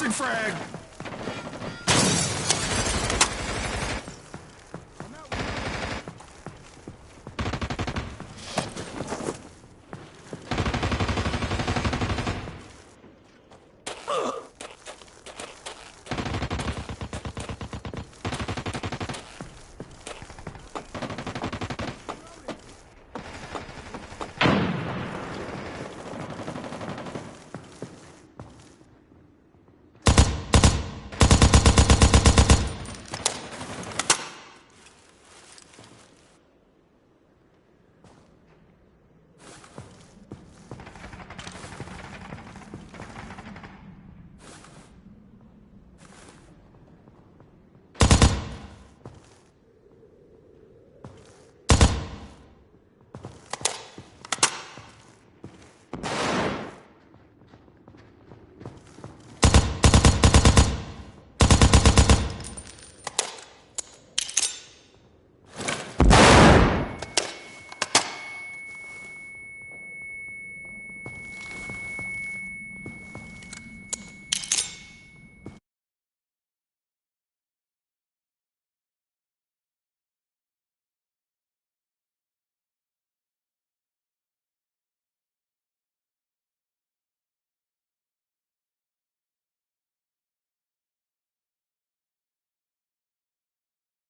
Tossing frag!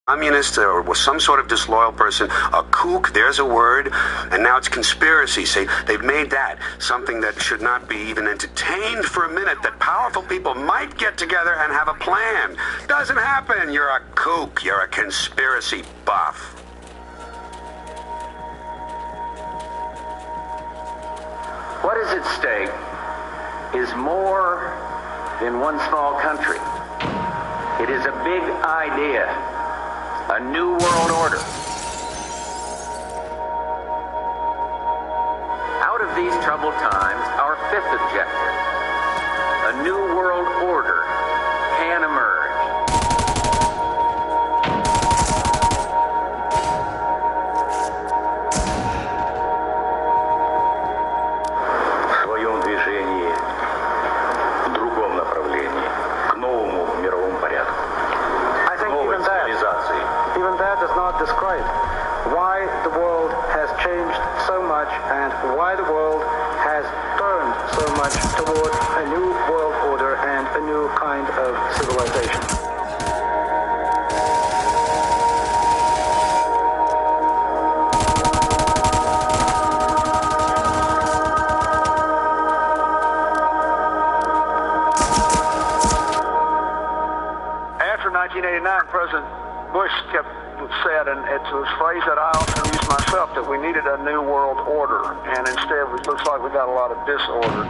Communist or was some sort of disloyal person, a kook, there's a word, and now it's conspiracy. See, they've made that something that should not be even entertained for a minute, that powerful people might get together and have a plan. Doesn't happen. You're a kook. You're a conspiracy buff. What is at stake is more than one small country. It is a big idea. A new world order. Out of these troubled times, our fifth objective, a new world order, can emerge. В своем движении в другом направлении, к новому мировому порядку. Even that does not describe why the world has changed so much and why the world has turned so much toward a new world order and a new kind of civilization. After 1989, President Bush said, and it's a phrase that I often use myself, that we needed a new world order, and instead it looks like we got a lot of disorder.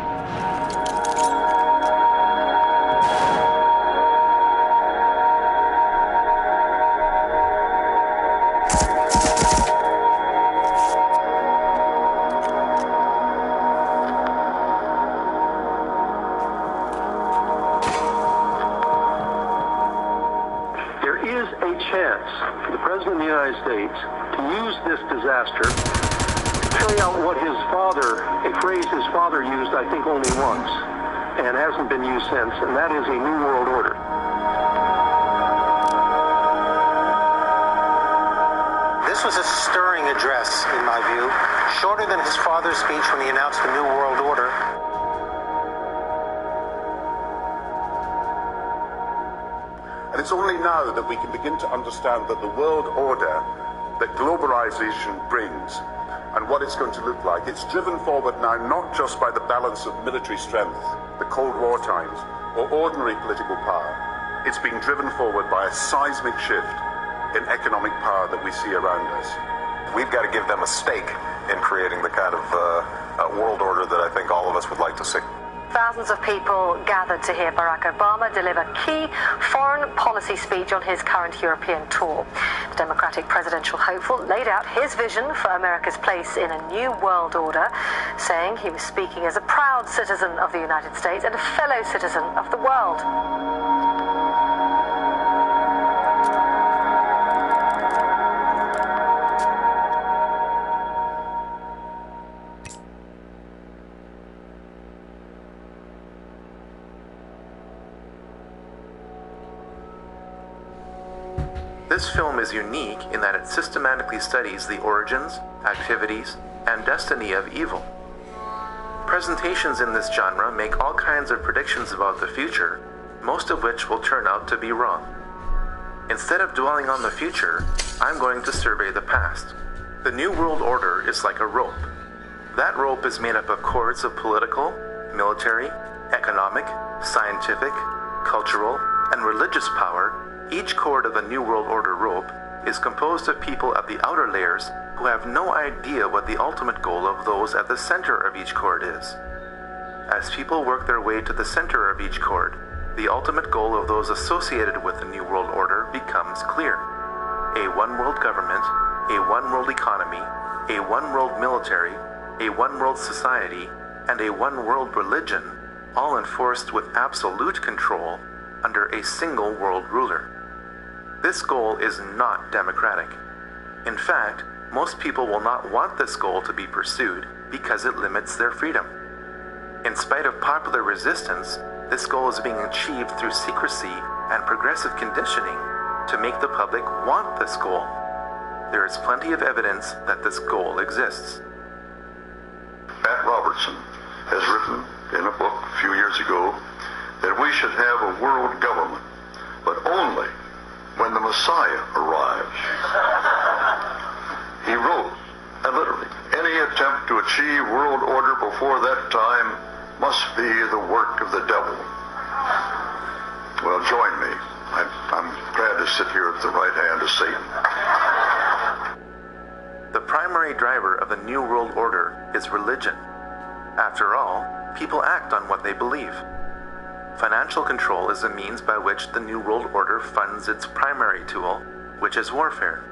For the President of the United States to use this disaster to carry out what his father, a phrase his father used, I think, only once, and hasn't been used since, and that is a new world order. This was a stirring address, in my view, shorter than his father's speech when he announced the New World Order. And it's only now that we can begin to understand that the world order that globalization brings and what it's going to look like, it's driven forward now not just by the balance of military strength, the Cold War times, or ordinary political power. It's being driven forward by a seismic shift in economic power that we see around us. We've got to give them a stake in creating the kind of world order that I think all of us would like to see. Thousands of people gathered to hear Barack Obama deliver key foreign policy speech on his current European tour. The Democratic presidential hopeful laid out his vision for America's place in a new world order, saying he was speaking as a proud citizen of the United States and a fellow citizen of the world. This film is unique in that it systematically studies the origins, activities, and destiny of evil. Presentations in this genre make all kinds of predictions about the future, most of which will turn out to be wrong. Instead of dwelling on the future, I'm going to survey the past. The New World Order is like a rope. That rope is made up of cords of political, military, economic, scientific, cultural, and religious power. Each cord of the New World Order rope is composed of people at the outer layers who have no idea what the ultimate goal of those at the center of each cord is. As people work their way to the center of each cord, the ultimate goal of those associated with the New World Order becomes clear. A one-world government, a one-world economy, a one-world military, a one-world society, and a one-world religion, all enforced with absolute control under a single world ruler. This goal is not democratic. In fact, most people will not want this goal to be pursued because it limits their freedom. In spite of popular resistance, this goal is being achieved through secrecy and progressive conditioning to make the public want this goal. There is plenty of evidence that this goal exists. Pat Robertson has written in a book a few years ago that we should have a world government, but only when the Messiah arrives. He wrote, and literally, any attempt to achieve world order before that time must be the work of the devil. Well, join me. I'm glad to sit here at the right hand of Satan. The primary driver of the New World Order is religion. After all, people act on what they believe. Financial control is a means by which the New World Order funds its primary tool, which is warfare.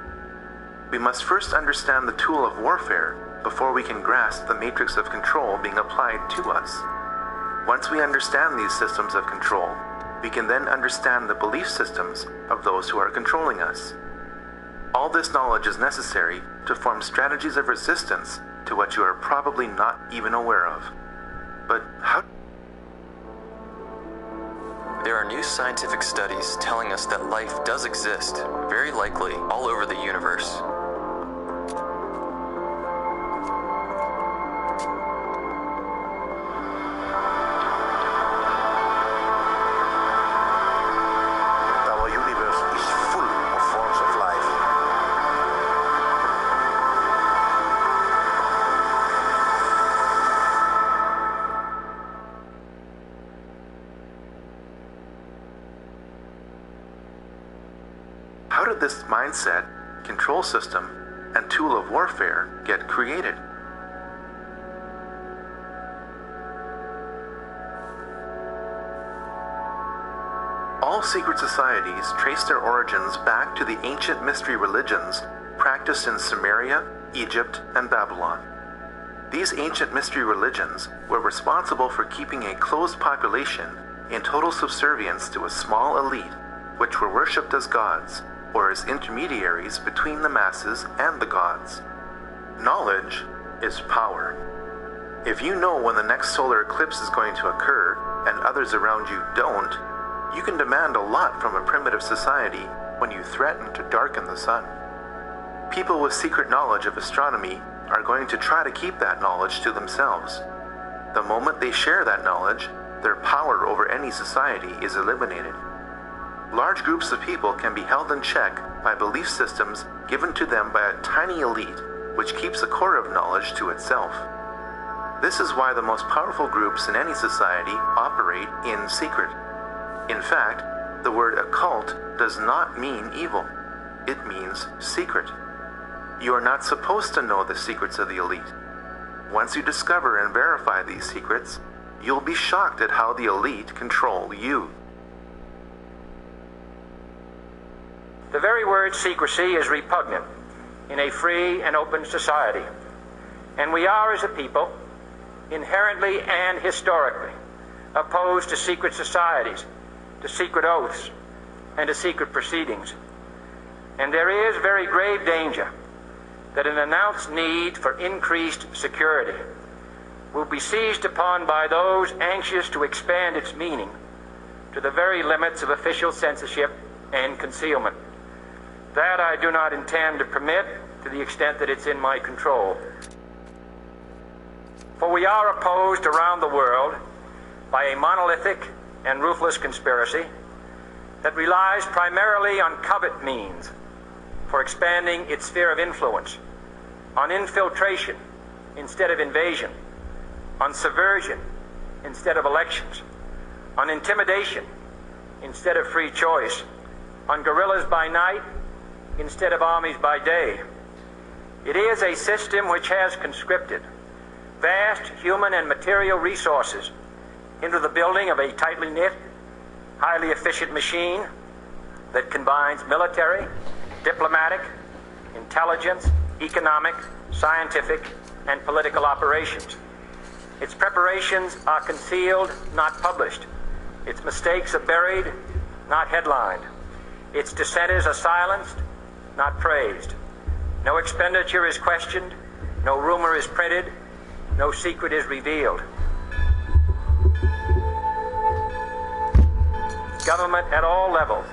We must first understand the tool of warfare before we can grasp the matrix of control being applied to us. Once we understand these systems of control, we can then understand the belief systems of those who are controlling us. All this knowledge is necessary to form strategies of resistance to what you are probably not even aware of. But how? There are new scientific studies telling us that life does exist, very likely all over the universe. Our universe is full of forms of life. How did this mindset, control system, and tool of warfare get created? All secret societies trace their origins back to the ancient mystery religions practiced in Sumeria, Egypt, and Babylon. These ancient mystery religions were responsible for keeping a closed population in total subservience to a small elite, which were worshipped as gods, or as intermediaries between the masses and the gods. Knowledge is power. If you know when the next solar eclipse is going to occur, and others around you don't, you can demand a lot from a primitive society when you threaten to darken the sun. People with secret knowledge of astronomy are going to try to keep that knowledge to themselves. The moment they share that knowledge, their power over any society is eliminated. Large groups of people can be held in check by belief systems given to them by a tiny elite, which keeps a core of knowledge to itself. This is why the most powerful groups in any society operate in secret. In fact, the word occult does not mean evil. It means secret. You are not supposed to know the secrets of the elite. Once you discover and verify these secrets, you'll be shocked at how the elite control you. The very word secrecy is repugnant in a free and open society. And we are, as a people, inherently and historically opposed to secret societies, to secret oaths, and to secret proceedings. And there is very grave danger that an announced need for increased security will be seized upon by those anxious to expand its meaning to the very limits of official censorship and concealment. That I do not intend to permit to the extent that it's in my control. For we are opposed around the world by a monolithic and ruthless conspiracy that relies primarily on covert means for expanding its sphere of influence, on infiltration instead of invasion, on subversion instead of elections, on intimidation instead of free choice, on guerrillas by night instead of armies by day. It is a system which has conscripted vast human and material resources into the building of a tightly knit, highly efficient machine that combines military, diplomatic, intelligence, economic, scientific, and political operations. Its preparations are concealed, not published. Its mistakes are buried, not headlined. Its dissenters are silenced, not praised. No expenditure is questioned, no rumor is printed, no secret is revealed. Government at all levels